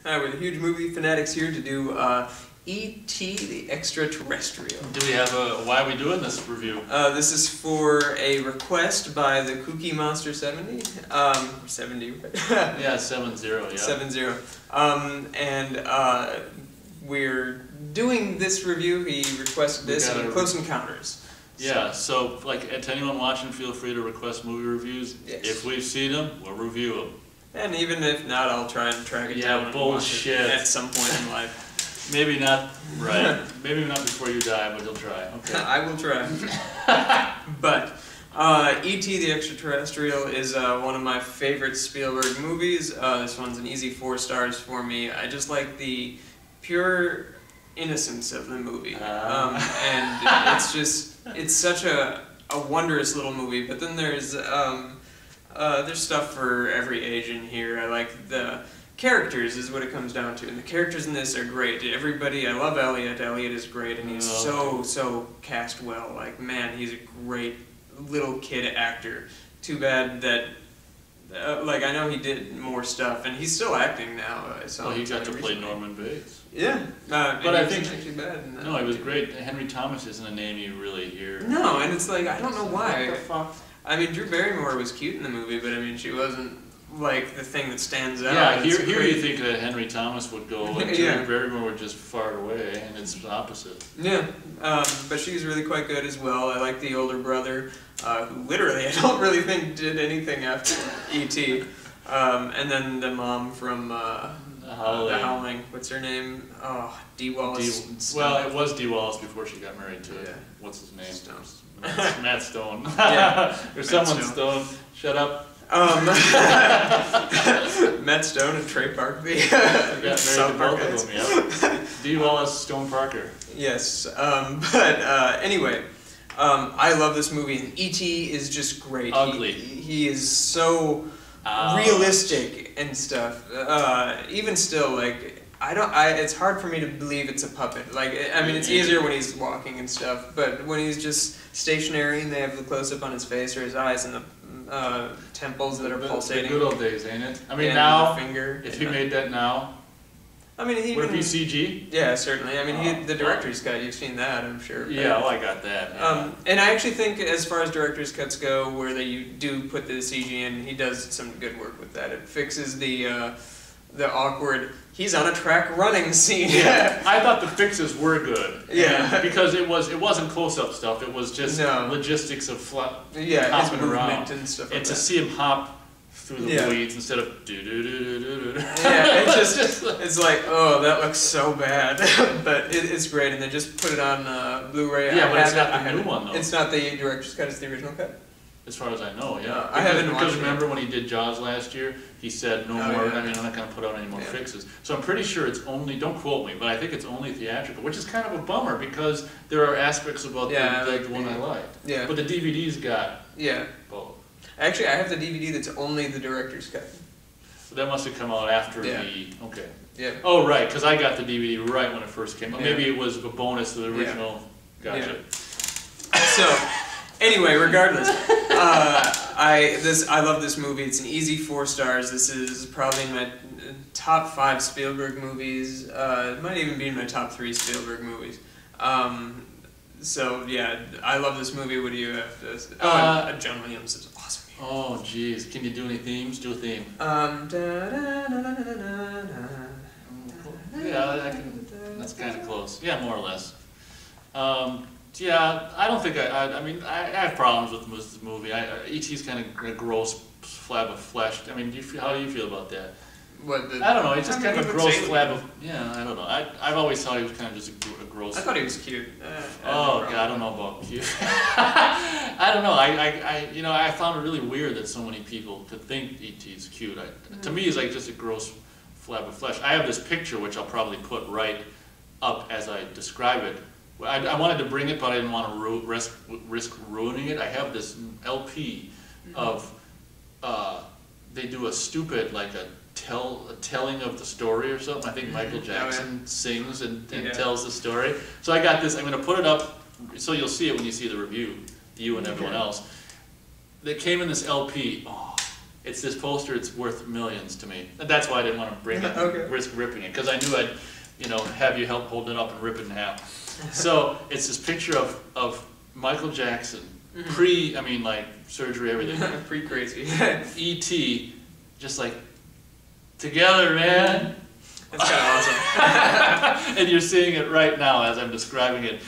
Hi, we're the huge movie fanatics here to do E.T. the Extra-Terrestrial. Do we have a, why are we doing this review? This is for a request by the Kooky Monster 70. 70, right? Yeah, 70, yeah. 70. We're doing this review. He requested this in Close Encounters. Yeah, so like to anyone watching, feel free to request movie reviews. Yes. If we've seen them, we'll review them. And even if not, I'll try and track it down. Yeah, bullshit. At some point in life. Maybe not, right. Maybe not before you die, but you'll try. Okay. I will try. But E.T. the Extraterrestrial is one of my favorite Spielberg movies. This one's an easy 4 stars for me. I just like the pure innocence of the movie. And it's such a wondrous little movie. But then there's stuff for every age in here. I like the characters is what it comes down to, and the characters in this are great. Everybody, I love Elliot. Elliot is great, and he's so cast well. Like, man, he's a great little kid actor. Too bad that, like, I know he did more stuff, and he's still acting now. Well, he got to play Norman Bates. Yeah, but I think actually bad. No, he was great. Henry Thomas isn't a name you really hear. No, and it's like I don't know why. What the fuck? I mean, Drew Barrymore was cute in the movie, but I mean, she wasn't like the thing that stands out. Yeah, here you think that Henry Thomas would go, and Drew Barrymore would just fart away, and it's the opposite. Yeah, but she's really quite good as well. I like the older brother, who literally I don't really think did anything after E.T. And then the mom from The Howling. What's her name? Oh, Dee Wallace. Well, it was Dee Wallace before she got married to what's his name? Stone. Matt Stone. Yeah. Or someone Stone. Shut up. Matt Stone and Trey Parker. Got married to both of them, yeah. Dee Wallace, Stone Parker. Yes, but anyway, I love this movie, and E.T. is just great. Ugly. He is so realistic and stuff. Even still, like, it's hard for me to believe it's a puppet. Like, I mean, it's easier when he's walking and stuff, but when he's just stationary and they have the close-up on his face or his eyes and the temples that are pulsating. The good old days, ain't it? I mean, now, finger, if he made that now, I mean, would it be CG? Yeah, certainly. I mean, the director's cut, you've seen that, I'm sure. But, yeah, I got that. Yeah. And I actually think, as far as director's cuts go, where they do put the CG in, he does some good work with that. It fixes the awkward, he's on a track running scene. Yeah, I thought the fixes were good. Yeah. Because it wasn't close-up stuff, it was just logistics of hopping his movement around. And stuff like and that. To see him hop through the weeds instead of do-do-do-do-do-do. Yeah, it's like, oh, that looks so bad. But it's great, and they just put it on Blu-ray. Yeah, but it's not the new one, though. It's not the director's cut, it's the original cut. As far as I know, yeah. I haven't watched it. Because remember when he did Jaws last year, he said no more, I mean, I'm not going to put out any more fixes. So I'm pretty sure it's only, don't quote me, but I think it's only theatrical, which is kind of a bummer because there are aspects about the one I liked. Yeah. But the DVD's got both. Actually, I have the DVD that's only the director's cut. So that must have come out after okay. Yeah. Oh, right, because I got the DVD right when it first came out. Maybe it was a bonus to the original. Gotcha. Yeah. So, anyway, regardless, I love this movie. It's an easy 4 stars. This is probably in my top 5 Spielberg movies. It might even be in my top 3 Spielberg movies. So yeah, I love this movie. What do you have to say? John Williams is awesome. Oh jeez, can you do any themes? Do a theme. Yeah, I can. That's kind of close. Yeah, more or less. Yeah, I don't think I mean, I have problems with this movie. E.T.'s kind of a gross slab of flesh. I mean, how do you feel about that? I don't know. He's just kind of a gross slab of. Yeah, I don't know. I've always thought he was kind of just a gross. I thought he was cute. God, I don't know about cute. I don't know. You know, I found it really weird that so many people could think E.T.'s cute. To me, he's like just a gross slab of flesh. I have this picture which I'll probably put right up as I describe it. I wanted to bring it, but I didn't want to risk ruining it. I have this LP of they do a stupid like a telling of the story or something. I think Michael Jackson sings and tells the story. So I got this. I'm going to put it up so you'll see it when you see the review, you and everyone else. That came in this LP. Oh, it's this poster. It's worth millions to me. And that's why I didn't want to bring it, Okay. risk ripping it, because I knew I'd, have you help hold it up and rip it in half. So it's this picture of Michael Jackson, like surgery, everything. Pre-crazy. E.T. just like, together, man. That's kind of awesome. And you're seeing it right now as I'm describing it.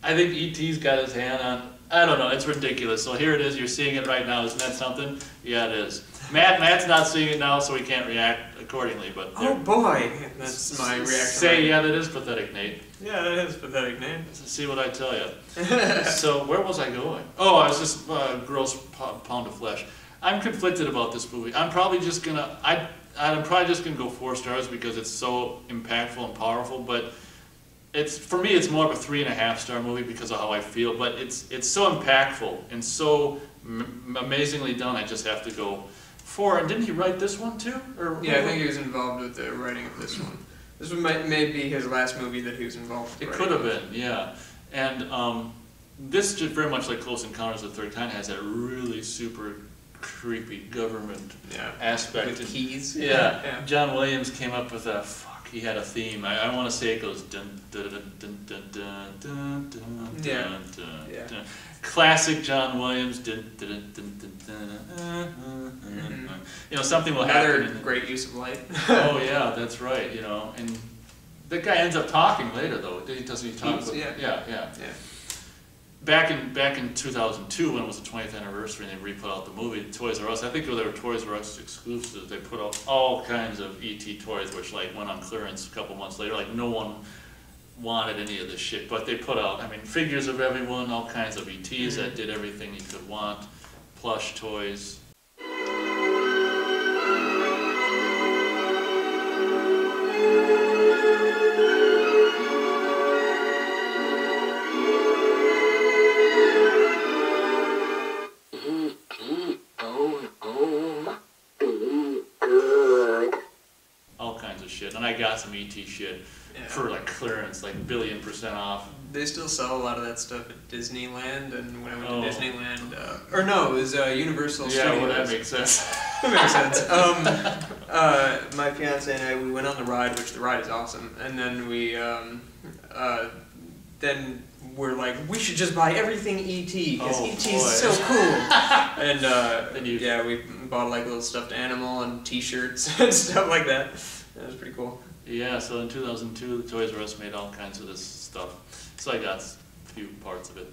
I think E.T.'s got his hand on, I don't know, it's ridiculous. So here it is, you're seeing it right now. Isn't that something? Yeah, it is. Matt's not seeing it now, so he can't react accordingly. But oh boy, that's my reaction. Say, yeah, that is pathetic, Nate. Yeah, that is pathetic, Nate. See what I tell you. So where was I going? Oh, I was just gross pound of flesh. I'm conflicted about this movie. I'm probably just gonna go 4 stars because it's so impactful and powerful. But for me, it's more of a 3.5-star movie because of how I feel. But it's so impactful and so amazingly done. I just have to go 4. And didn't he write this one too? Yeah, I think he was involved with the writing of this one. This one may be his last movie that he was involved with. It could have been, yeah. And this, just very much like Close Encounters of the Third Kind, has that really super creepy government aspect. With keys. Yeah. John Williams came up with he had a theme. I want to say it goes dun dun dun dun dun dun dun dun dun dun dun. Classic John Williams. Dun, dun, dun, dun, dun, dun. Something will happen. Another great use of light. Oh yeah, that's right. And that guy ends up talking later though. Doesn't he talk? Yeah. Back in 2002, when it was the 20th anniversary, and they re-put out the movie Toys R Us. I think they were Toys R Us exclusives. They put out all kinds of E.T. toys, which went on clearance a couple months later. No one wanted any of this shit, but they put out, figures of everyone, all kinds of E.T.s that did everything you could want, plush toys. And I got some ET shit for clearance, $1,000,000,000% off. They still sell a lot of that stuff at Disneyland, and when I went to Disneyland, or no, it was Universal Studios. Yeah, well, that makes sense. That makes sense. My fiance and I, we went on the ride, which the ride is awesome, and then then we're like, we should just buy everything E.T. because E.T. is so cool. And we bought a little stuffed animal and T-shirts and stuff like that. That was pretty cool. Yeah, so in 2002, the Toys R Us made all kinds of this stuff. So I got a few parts of it,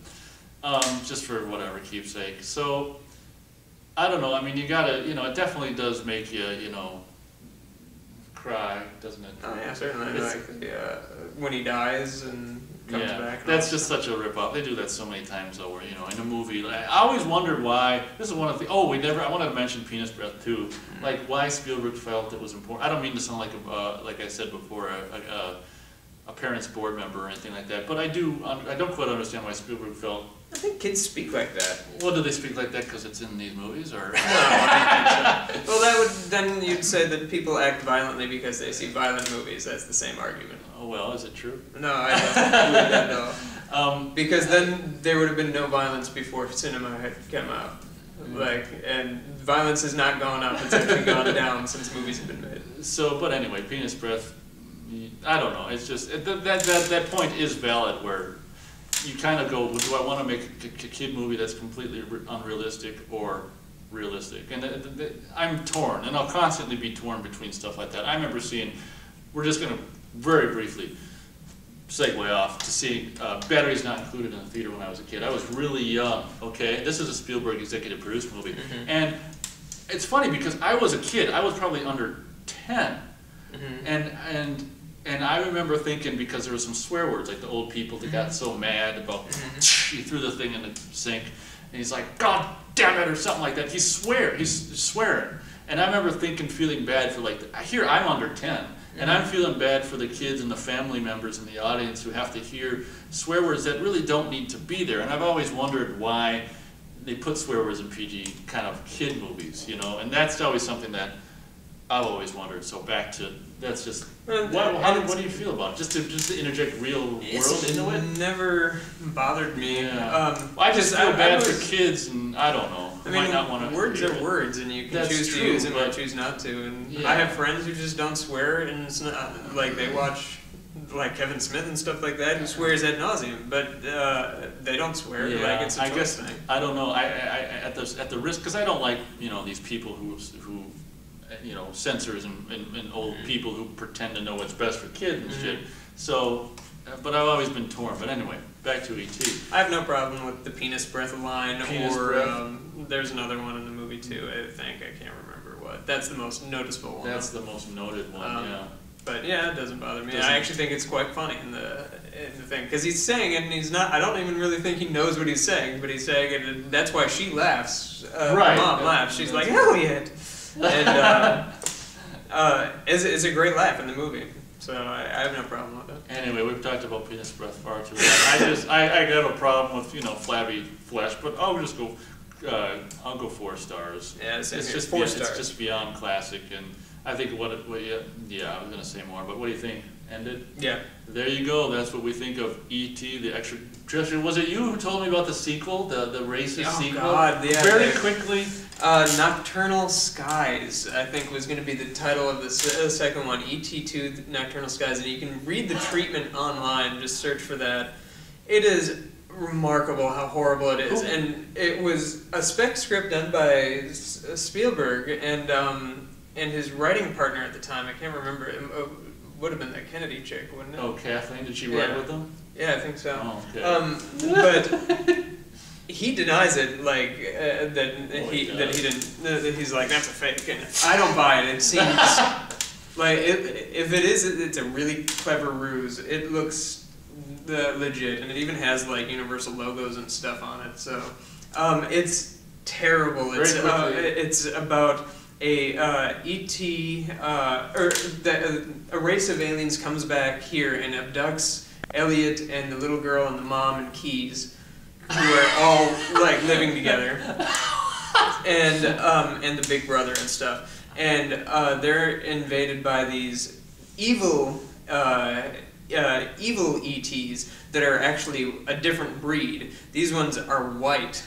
just for whatever keepsake. So, I don't know, you gotta, it definitely does make you, cry, doesn't it? Oh yeah, certainly. When he dies and comes back. That's just such a rip-off. They do that so many times though, where, in a movie, I always wondered why, this is one of the, I wanted to mention Penis Breath too, why Spielberg felt it was important. I don't mean to sound like I said before, a parent's board member or anything like that, but I don't quite understand why Spielberg felt. I think kids speak like that. Well, do they speak like that because it's in these movies, or? No, I don't think so. Well, then you'd say that people act violently because they see violent movies. That's the same argument. Oh well, is it true? No, I don't believe that, no. Because then there would have been no violence before cinema had come out. And violence has not gone up; it's actually gone down since movies have been made. So, but anyway, Penis Breath. I don't know. It's just that point is valid where you kind of go, do I want to make a kid movie that's completely unrealistic or realistic? And I'm torn, and I'll constantly be torn between stuff like that. I remember seeing, we're just going to very briefly segue off to seeing Batteries Not Included in the theater when I was a kid. I was really young, okay? This is a Spielberg executive produced movie. And it's funny because I was a kid. I was probably under 10. And I remember thinking, because there were some swear words, like the old people that got so mad about, he threw the thing in the sink, and he's like, God damn it, or something like that. He's swearing. And I remember feeling bad for here I'm under 10, and I'm feeling bad for the kids and the family members in the audience who have to hear swear words that really don't need to be there. And I've always wondered why they put swear words in PG kind of kid movies, and that's always something that I've always wondered. So back to, that's just, what do you feel about it? Just to interject real world into it? It never bothered me. Yeah. I just feel bad for kids, and I don't know. I might not want mean, to. words are words, and you can That's choose to true, use them or but- choose not to. And Yeah. I have friends who just don't swear, and it's not like they watch like Kevin Smith and stuff like that, who swears ad nauseum, but they don't swear. Yeah, Like it's a I choice guess thing. I don't know. I at the risk, because I don't like these people who censors and old people who pretend to know what's best for kids and shit. So, but I've always been torn. But anyway, back to E.T. I have no problem with the penis breath line, Penis or breath. there's another one in the movie too. I think I can't remember what. That's the most noticeable one. That's the most noted one. Yeah. But yeah, it doesn't bother me. Doesn't- I actually think it's quite funny in the thing, because he's saying it and he's not. I don't even really think he knows what he's saying, but he's saying it, and that's why she laughs. Right. Mom laughs. She's like, Elliot, and it's a great laugh in the movie. So I have no problem with it. Anyway, we've talked about penis breath far too long. I got a problem with flabby flesh, but I'll just go. I'll go 4 stars. Yeah, It's it's just 4 stars. It's just beyond classic, and I think yeah, I was gonna say more, but what do you think? Ended? Yeah. There you go. That's what we think of E.T. the Extra-Terrestrial. Was it you who told me about the sequel, the racist Oh, sequel? God, yeah. Very quickly. Nocturnal Skies, I think, was going to be the title of the second one, ET2 Nocturnal Skies, and you can read the treatment online, just search for that. It is remarkable how horrible it is, and it was a spec script done by Spielberg, and his writing partner at the time, I can't remember, it would have been that Kennedy chick, wouldn't it? Oh, Kathleen, did she write Yeah. with them? Yeah, I think so. Oh, okay. But he denies it, like that he God. didn't. That he's like, that's a fake, and I don't buy it. It seems like if it is, it's a really clever ruse. It looks legit, and it even has like Universal logos and stuff on it. So it's terrible. Very quickly. It's about a ET or a race of aliens comes back here and abducts Elliot and the little girl and the mom and Keys, who are all like living together, and the big brother and stuff, and they're invaded by these evil ETs that are actually a different breed. These ones are white.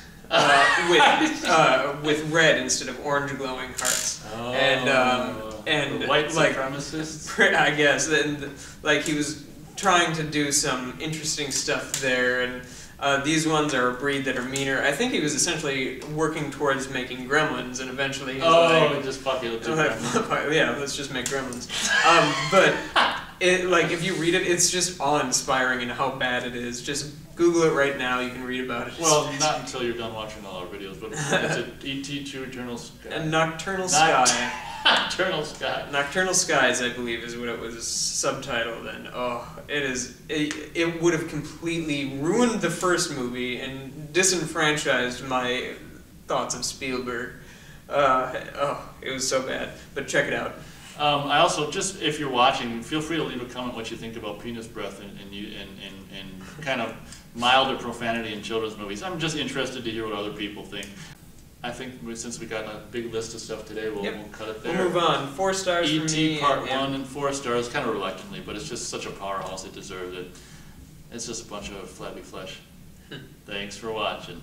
With red instead of orange glowing hearts, Oh, and the white like supremacists. I guess, and like he was trying to do some interesting stuff there, and these ones are a breed that are meaner. I think he was essentially working towards making gremlins, and eventually he's like, Just fuck it. Let's do like, gremlins. yeah, let's just make gremlins. But it, like, if you read it, it's just awe-inspiring in how bad it is. Just Google it right now. You can read about it. Well, not until you're done watching all our videos, but it's an ET2 Eternal Sky. A Nocturnal Sky. Eternal Sky. Nocturnal Skies, I believe, is what it was subtitled, and it would have completely ruined the first movie and disenfranchised my thoughts of Spielberg. It was so bad. But check it out. I also, just if you're watching, feel free to leave a comment what you think about penis breath and kind of milder profanity in children's movies. I'm just interested to hear what other people think. I think since we got a big list of stuff today, we'll cut it there. We'll move on. 4 stars for me. E.T. Part 1 and 4 stars, kind of reluctantly, but it's just such a powerhouse, it deserves it. It's just a bunch of flabby flesh. Thanks for watching.